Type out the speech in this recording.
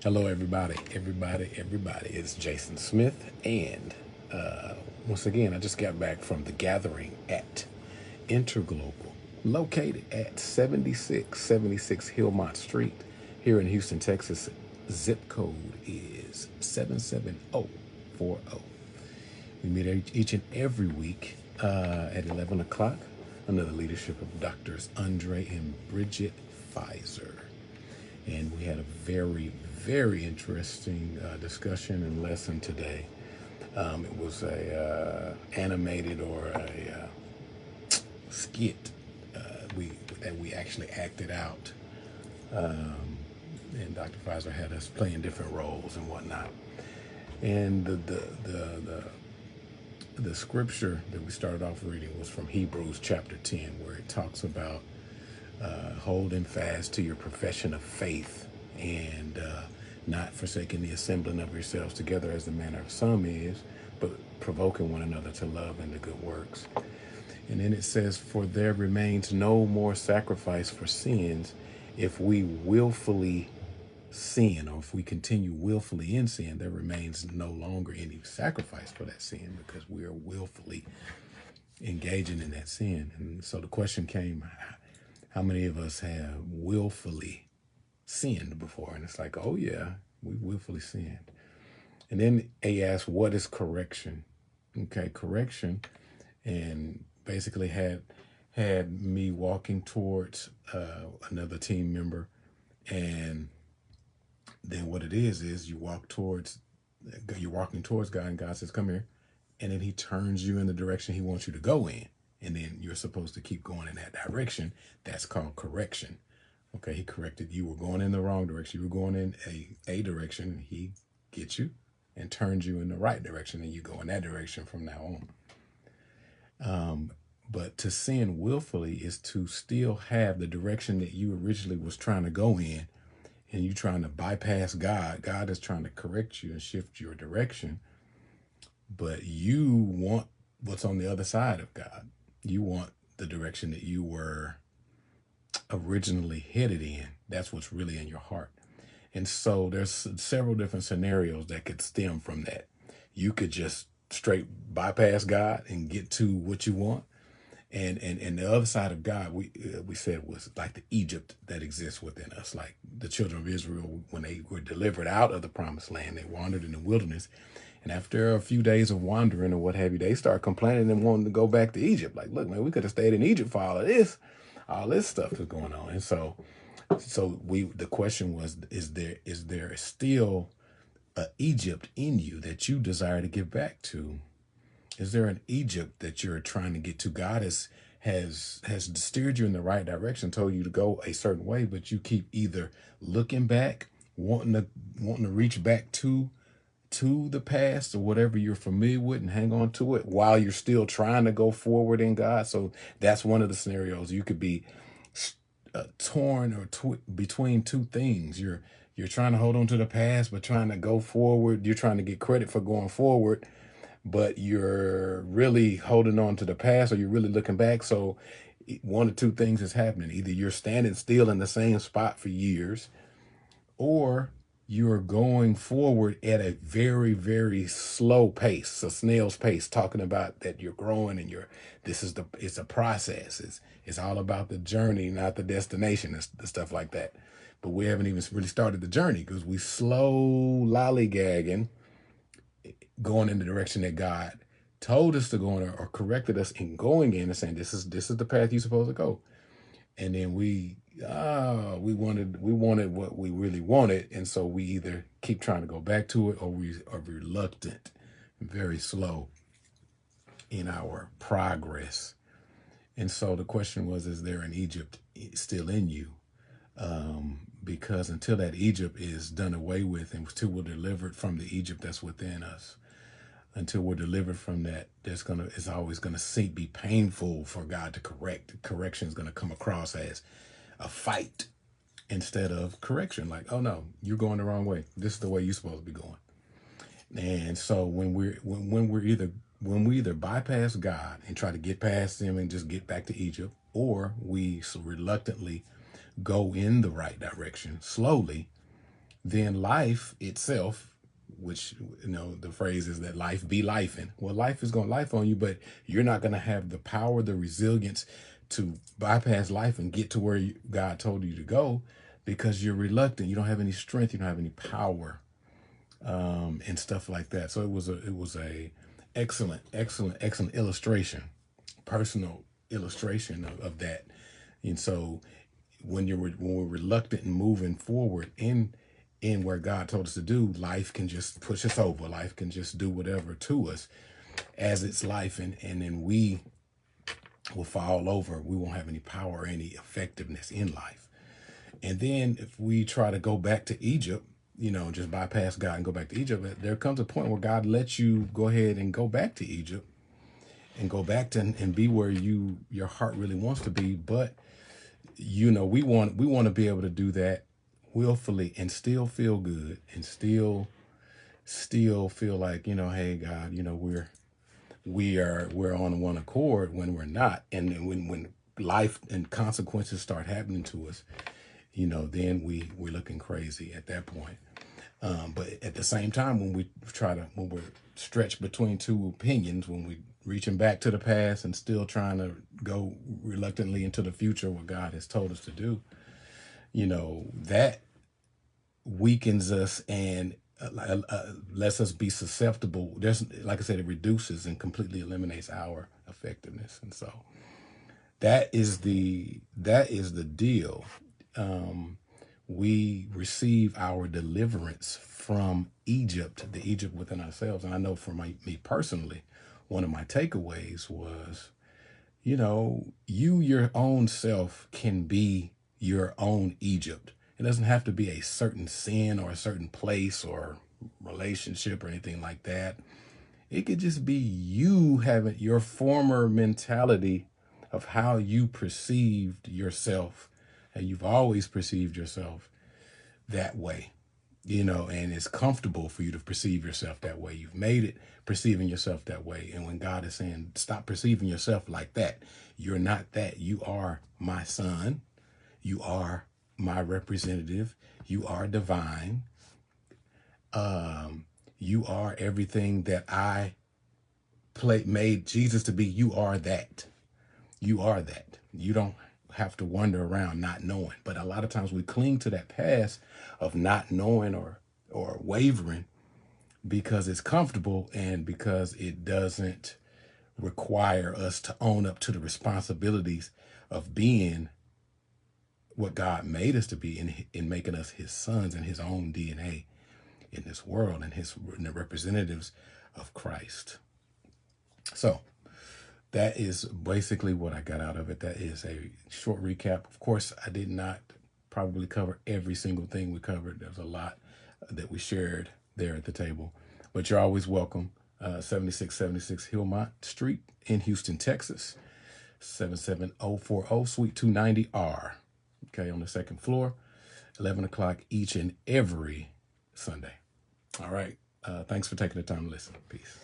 Hello, everybody. It's Jason Smith, and once again, I just got back from the gathering at InterGlobal, located at 7676 Hillmont Street here in Houston, Texas. Zip code is 77040. We meet each and every week at 11 o'clock under the leadership of Doctors Undria and Bridget Fizer. And we had a very interesting discussion and lesson today. It was a animated or a skit that we actually acted out, and Dr. Fizer had us playing different roles and whatnot. And the scripture that we started off reading was from Hebrews chapter 10, where it talks about holding fast to your profession of faith and not forsaking the assembling of yourselves together as the manner of some is, but provoking one another to love and to good works. And then it says, for there remains no more sacrifice for sins if we willfully sin, or if we continue willfully in sin. There remains no longer any sacrifice for that sin because we are willfully engaging in that sin. And so the question came, how many of us have willfully sinned before? And it's like, oh yeah, we willfully sinned. And then he asked, what is correction? Okay, correction, and basically had me walking towards another team member, and then what it is you're walking towards God, and God says, come here, and then he turns you in the direction he wants you to go in, and then you're supposed to keep going in that direction. That's called correction. Okay, he corrected you were going in the wrong direction. You were going in a direction, and he gets you and turns you in the right direction, and you go in that direction from now on. But to sin willfully is to still have the direction that you originally was trying to go in, and you trying to bypass God. God is trying to correct you and shift your direction, but you want what's on the other side of God. You want the direction that you were originally headed in. That's what's really in your heart. And so there's several different scenarios that could stem from that. You could just straight bypass God and get to what you want. And the other side of God, we said, was like the Egypt that exists within us. Like the children of Israel, when they were delivered out of the promised land, they wandered in the wilderness. And after a few days of wandering or what have you, they start complaining and wanting to go back to Egypt. Like, look, man, we could have stayed in Egypt for all of this. All this stuff is going on. And so the question was, is there still an Egypt in you that you desire to get back to? Is there an Egypt that you're trying to get to? God has steered you in the right direction, told you to go a certain way, but you keep either looking back, wanting to reach back to the past or whatever you're familiar with and hang on to it while you're still trying to go forward in God. So that's one of the scenarios. You could be torn or between two things. You're trying to hold on to the past, but trying to go forward. You're trying to get credit for going forward, but you're really holding on to the past, or you're really looking back. So one of two things is happening. Either you're standing still in the same spot for years, or you're going forward at a very slow pace, a snail's pace, talking about that you're growing and it's a process. It's all about the journey, not the destination, and stuff like that. But we haven't even really started the journey because we slow lollygagging, going in the direction that God told us to go in, or corrected us in going in, and saying this is the path you're supposed to go. And then we wanted what we really wanted, and so we either keep trying to go back to it, or we are reluctant, very slow in our progress. And so the question was, is there an Egypt still in you? Because until that Egypt is done away with, and until we're delivered from the Egypt that's within us, until we're delivered from that, it's always gonna be painful for God to correct. Correction is gonna come across as a fight instead of correction. Like, oh no, you're going the wrong way. This is the way you're supposed to be going. And so when we either bypass God and try to get past him and just get back to Egypt, or we reluctantly go in the right direction slowly, then life itself, which, the phrase is that life be lifing. Well, life is going to life on you, but you're not going to have the power, the resilience to bypass life and get to where God told you to go, because you're reluctant. You don't have any strength. You don't have any power, and stuff like that. So it was a excellent illustration, personal illustration of that. And so when we're reluctant and moving forward in where God told us to do, life can just push us over. Life can just do whatever to us as it's life, and then we will fall over. We won't have any power, any effectiveness in life. And then if we try to go back to Egypt, just bypass God and go back to Egypt, there comes a point where God lets you go ahead and go back to Egypt and go back to and be where your heart really wants to be. But we want to be able to do that willfully and still feel good and still feel like, hey God, we're on one accord when we're not. And then when life and consequences start happening to us, then we're looking crazy at that point. But at the same time, when we're stretched between two opinions, when we reaching back to the past and still trying to go reluctantly into the future, what God has told us to do, that weakens us and lets us be susceptible. Like I said, it reduces and completely eliminates our effectiveness. And so that is the deal. We receive our deliverance from Egypt, the Egypt within ourselves. And I know for me personally, one of my takeaways was, your own self can be your own Egypt. It doesn't have to be a certain sin or a certain place or relationship or anything like that. It could just be you having your former mentality of how you perceived yourself, and you've always perceived yourself that way, and it's comfortable for you to perceive yourself that way. You've made it perceiving yourself that way. And when God is saying, stop perceiving yourself like that, you're not that. You are my son. You are my representative. You are divine. You are everything that I made Jesus to be. You are that. You are that. You don't have to wander around not knowing. But a lot of times we cling to that past of not knowing or wavering because it's comfortable and because it doesn't require us to own up to the responsibilities of being what God made us to be in making us his sons and his own DNA in this world and the representatives of Christ. So that is basically what I got out of it. That is a short recap. Of course, I did not probably cover every single thing we covered. There's a lot that we shared there at the table, but you're always welcome. 7676 Hillmont Street in Houston, Texas, 77040, Suite 290R. Okay, on the second floor, 11 o'clock each and every Sunday. All right. Thanks for taking the time to listen. Peace.